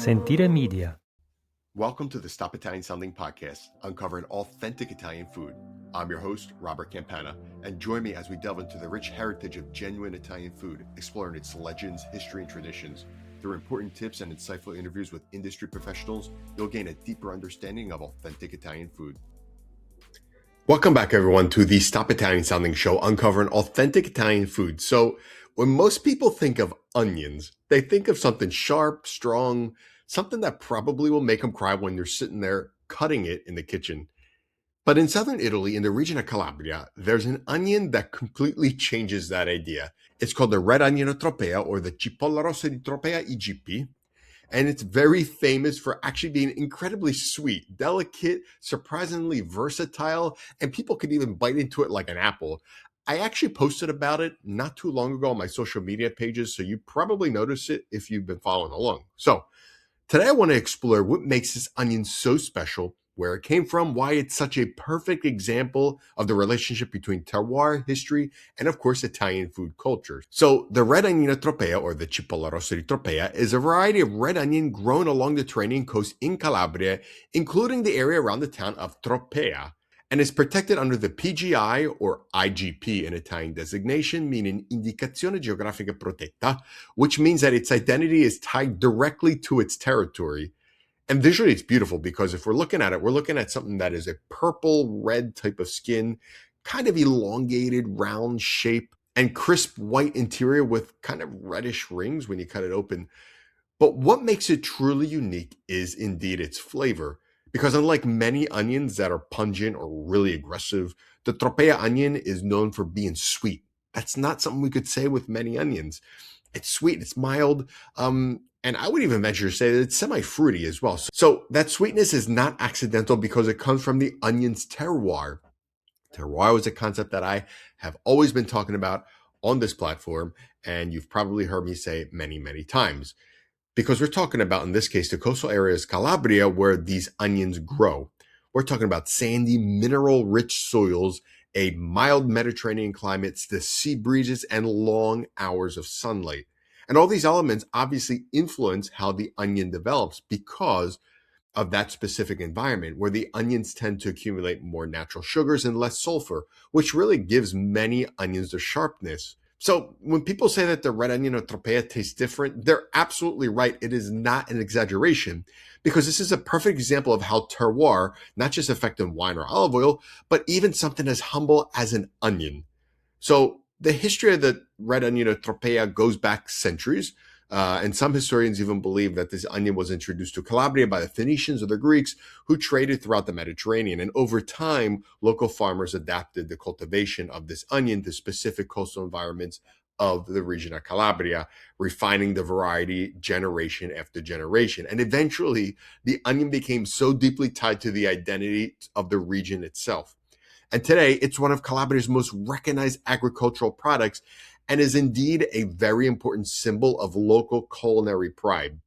Sentire Media. Welcome to the Stop Italian Sounding podcast, uncovering authentic Italian food. I'm your host, Robert Campana, and join me as we delve into the rich heritage of genuine Italian food, exploring its legends, history, and traditions. Through important tips and insightful interviews with industry professionals, you'll gain a deeper understanding of authentic Italian food. Welcome back, everyone, to the Stop Italian Sounding show, uncovering authentic Italian food. So, when most people think of onions, they think of something sharp, strong, something that probably will make them cry when they're sitting there cutting it in the kitchen. But in southern Italy, in the region of Calabria, there's an onion that completely changes that idea. It's called the Red Onion of Tropea, or the Cipolla Rossa di Tropea IGP. And it's very famous for actually being incredibly sweet, delicate, surprisingly versatile, and people can even bite into it like an apple. I actually posted about it not too long ago on my social media pages, so you probably noticed it if you've been following along. So today I want to explore what makes this onion so special, where it came from, why it's such a perfect example of the relationship between terroir, history, and of course Italian food culture. So the Red Onion of Tropea, or the Cipolla Rossa di Tropea, is a variety of red onion grown along the Tyrrhenian coast in Calabria, including the area around the town of Tropea, and is protected under the PGI or IGP, an Italian designation meaning Indicazione Geografica Protetta, which means that its identity is tied directly to its territory. And visually, it's beautiful because if we're looking at it, we're looking at something that is a purple red type of skin, kind of elongated, round shape, and crisp white interior with kind of reddish rings when you cut it open. But what makes it truly unique is indeed its flavor. Because unlike many onions that are pungent or really aggressive, the Tropea onion is known for being sweet. That's not something we could say with many onions. It's sweet, it's mild, and I would even venture to say that it's semi-fruity as well. So that sweetness is not accidental because it comes from the onion's terroir. Terroir is a concept that I have always been talking about on this platform, and you've probably heard me say it many, many times. Because we're talking about, in this case, the coastal areas, Calabria, where these onions grow. We're talking about sandy, mineral-rich soils, a mild Mediterranean climate, the sea breezes, and long hours of sunlight. And all these elements obviously influence how the onion develops because of that specific environment, where the onions tend to accumulate more natural sugars and less sulfur, which really gives many onions their sharpness. So when people say that the Red Onion of Tropea tastes different, they're absolutely right. It is not an exaggeration, because this is a perfect example of how terroir not just affects wine or olive oil, but even something as humble as an onion. So the history of the Red Onion of Tropea goes back centuries, and some historians even believe that this onion was introduced to Calabria by the Phoenicians or the Greeks, who traded throughout the Mediterranean. And over time, local farmers adapted the cultivation of this onion to specific coastal environments of the region of Calabria, refining the variety generation after generation. And eventually, the onion became so deeply tied to the identity of the region itself. And today, it's one of Calabria's most recognized agricultural products and is indeed a very important symbol of local culinary pride.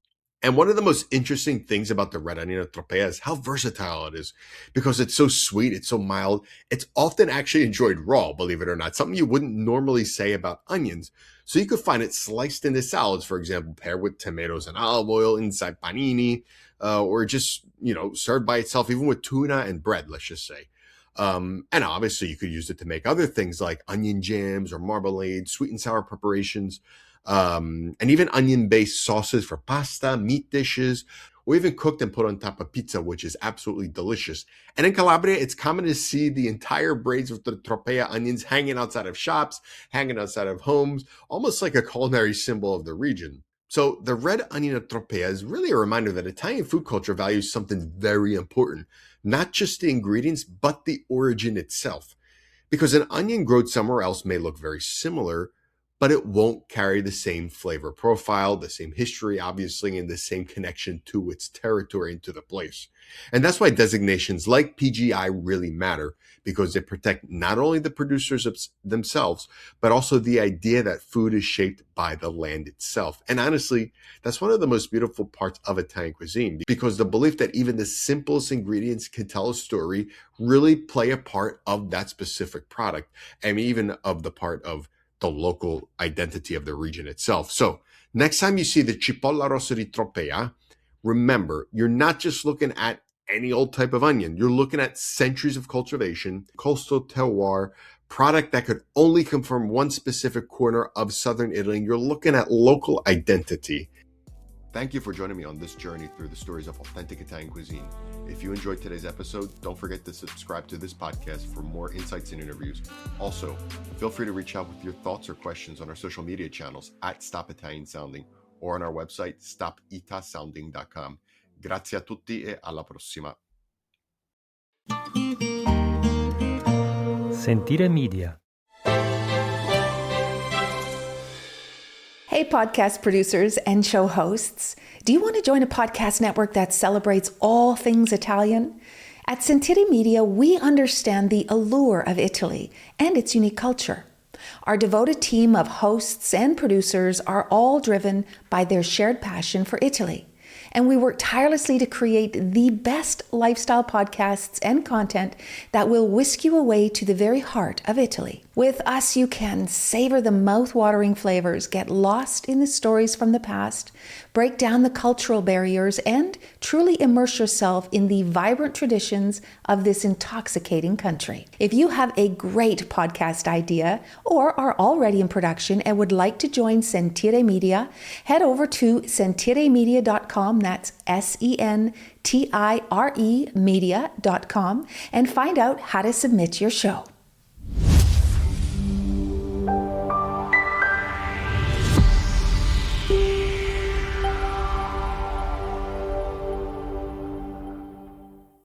And one of the most interesting things about the Red Onion of Tropea is how versatile it is, because it's so sweet, it's so mild. It's often actually enjoyed raw, believe it or not, something you wouldn't normally say about onions. So you could find it sliced into salads, for example, paired with tomatoes and olive oil inside panini, or just, served by itself, even with tuna and bread, let's just say. And obviously you could use it to make other things like onion jams or marmalade, sweet and sour preparations, and even onion-based sauces for pasta, meat dishes, or even cooked and put on top of pizza, which is absolutely delicious. And in Calabria, it's common to see the entire braids of the Tropea onions hanging outside of shops, hanging outside of homes, almost like a culinary symbol of the region. So the Red Onion of Tropea is really a reminder that Italian food culture values something very important, not just the ingredients, but the origin itself. Because an onion grown somewhere else may look very similar, but it won't carry the same flavor profile, the same history, obviously, and the same connection to its territory and to the place. And that's why designations like PGI really matter, because they protect not only the producers themselves, but also the idea that food is shaped by the land itself. And honestly, that's one of the most beautiful parts of Italian cuisine, because the belief that even the simplest ingredients can tell a story really play a part of that specific product, and even of the part of the local identity of the region itself. So next time you see the Cipolla Rossa di Tropea, Remember, you're not just looking at any old type of onion. You're looking at centuries of cultivation, coastal terroir, product that could only come from one specific corner of southern Italy. You're looking at local identity. Thank you for joining me on this journey through the stories of authentic Italian cuisine. If you enjoyed today's episode, don't forget to subscribe to this podcast for more insights and interviews. Also, feel free to reach out with your thoughts or questions on our social media channels at Stop Italian Sounding or on our website, stopitasounding.com. Grazie a tutti e alla prossima. Sentire Media. Hey, podcast producers and show hosts. Do you want to join a podcast network that celebrates all things Italian? At Sentire Media, we understand the allure of Italy and its unique culture. Our devoted team of hosts and producers are all driven by their shared passion for Italy. And we work tirelessly to create the best lifestyle podcasts and content that will whisk you away to the very heart of Italy. With us, you can savor the mouth-watering flavors, get lost in the stories from the past, break down the cultural barriers, and truly immerse yourself in the vibrant traditions of this intoxicating country. If you have a great podcast idea or are already in production and would like to join Sentire Media, head over to sentiremedia.com, that's SENTIRE media.com, and find out how to submit your show.